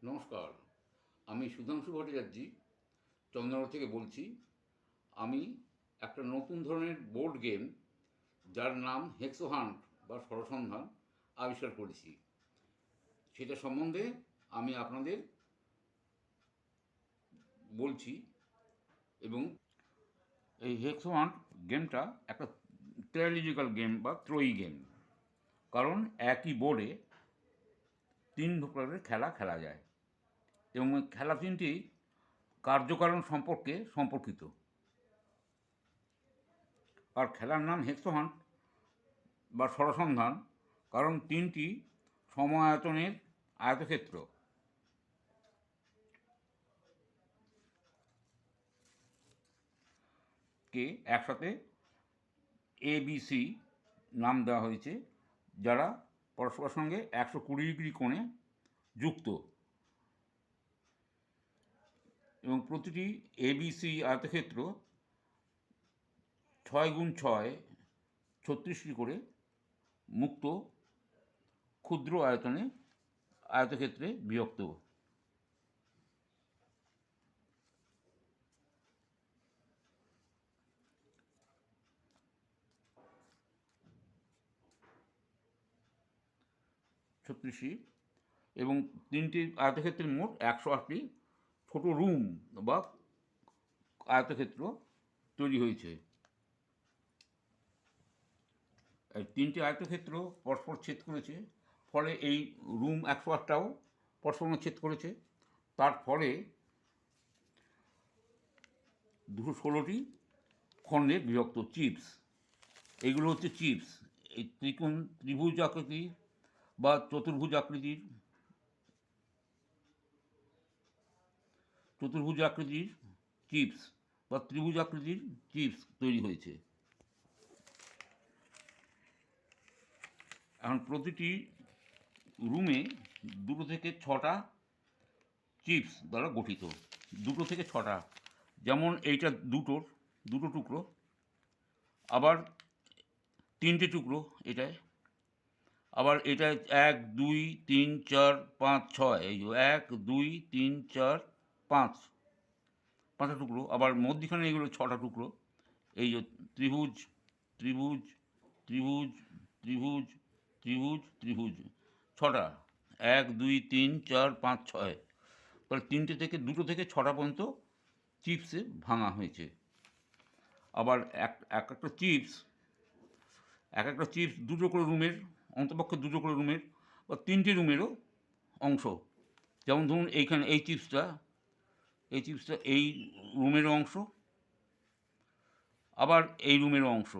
নমস্কার, আমি সুধাংশু ভট্টাচার্য চন্দ্রনগর থেকে বলছি। আমি একটা নতুন ধরনের বোর্ড গেম, যার নাম হেক্সো হান্ট বা ষড়সন্ধান, আবিষ্কার করেছি। সেটা সম্বন্ধে আমি আপনাদের বলছি। এবং এই হেক্সো হান্ট গেমটা একটা স্ট্র্যাটেজিক্যাল গেম বা ত্রয়ী গেম। কারণ একই বোর্ডে তিন প্রকারের খেলা খেলা যায় এবং খেলা তিনটি কার্যকারণ সম্পর্কে সম্পর্কিত। আর খেলার নাম হেক্সো হান্ট বা ষড়সন্ধান, কারণ তিনটি সম-আয়তনের আয়তক্ষেত্র কে একসাথে ABC নাম দেওয়া হয়েছে, যারা পরস্পরের সঙ্গে 120 ডিগ্রি কোণে যুক্ত, এবং প্রতিটি ABC আয়তক্ষেত্র 6x6 36টি করে মুক্ত ক্ষুদ্র আয়তক্ষেত্রে বিভক্ত। ছত্রিশটি এবং তিনটি আয়তক্ষেত্রের মোট 108টি ছোট রুম বা আয়তক্ষেত্র তৈরি হয়েছে। এই তিনটি আয়তক্ষেত্র পরস্পর ছেদ করেছে, ফলে এই রুম 108টাও পরস্পর ছেদ করেছে। তার ফলে 216টি খণ্ডে বিভক্ত চিপস। এইগুলো হচ্ছে চিপস। এই ত্রিভুজ আকৃতির বা চতুর্ভুজ আকৃতির চিপস বা ত্রিভুজ আকৃতির চিপস তৈরি হয়েছে। এখন প্রতিটি রুমে 2 থেকে 6টা চিপস দ্বারা গঠিত। 2 থেকে 6টা, যেমন এইটা দুটো টুকরো, আবার 3টে টুকরো এটায়, আবার এটা 1 2 3 4 5 6, এই যে 1 2 3 4 5টা টুকরো, আবার মধ্যিখানে এগুলো 6টা টুকরো। এই যে ত্রিভুজ ত্রিভুজ ত্রিভুজ ত্রিভুজ ত্রিভুজ ত্রিভুজ 6টা, 1 2 3 4 5 6। তাহলে 2 থেকে 6টা পর্যন্ত চিপসে ভাঙা হয়েছে। আবার এক একটা চিপস দুটো করে রুমের, অন্তপক্ষে দুটো করে রুমের বা 3টে রুমেরও অংশ। যেমন ধরুন এইখানে এই চিপসটা এই রুমেরও অংশ, আবার এই রুমেরও অংশ,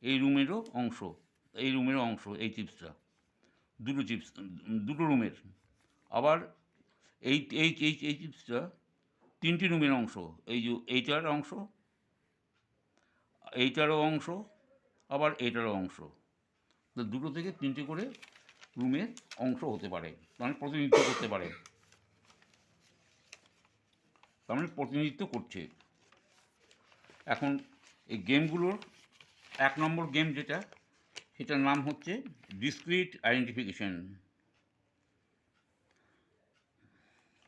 এই রুমেরও অংশ এই চিপসটা, দুটো রুমের। আবার এই চিপসটা 3টি রুমের অংশ, এই যে এইটারও অংশ, আবার এইটারও অংশ। তো 2 থেকে 3টে করে রুমের অংশ হতে পারে, মানে প্রতিনিধিত্ব করছে। এখন এই গেমগুলোর 1 নম্বর গেম সেটার নাম হচ্ছে ডিসক্রিট আইডেন্টিফিকেশন।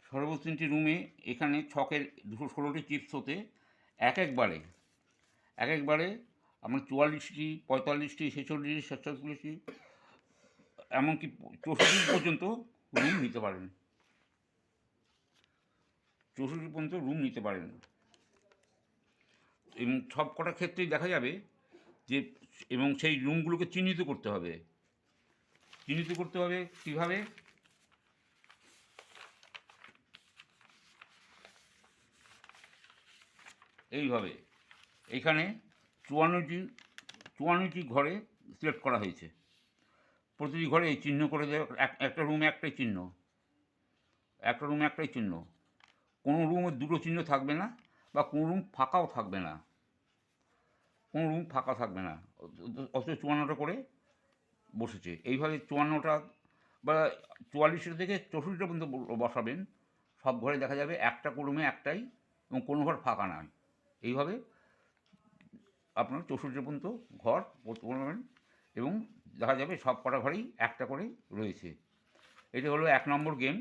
সর্বোচ্চ 3টি রুমে এখানে ছকের 216টি চিপস হতে একবারে আমরা 44টি 45টি 46টি 47টি এমনকি 64 পর্যন্ত রুম নিতে পারেন। 64 পর্যন্ত রুম নিতে পারেন। এবং সব কটা ক্ষেত্রেই দেখা যাবে যে, এবং সেই রুমগুলোকে চিহ্নিত করতে হবে কীভাবে? এইভাবে এখানে 54টি ঘরে সিলেক্ট করা হয়েছে। প্রতিটি ঘরে এই চিহ্ন করে দেওয়া, একটা রুমে একটাই চিহ্ন। কোনো রুমে দুটো চিহ্ন থাকবে না, বা কোনো রুম ফাঁকাও থাকবে না। অথচ 54টা করে বসেছে। এইভাবে 54টা বা 44টা থেকে 64টা পর্যন্ত বসাবেন। সব ঘরে দেখা যাবে একটা রুমে একটাই, এবং কোনো ঘর ফাঁকা নয়। এইভাবে আপনার 64 পর্যন্ত ঘর বলবেন, এবং দেখা যাবে সব কটা ঘরেই একটা করে রয়েছে। এটা হলো 1 নম্বর গেম।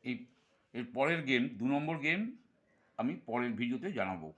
এই এর পরের গেম 2 নম্বর গেম আমি পরের ভিডিওতে জানাবো।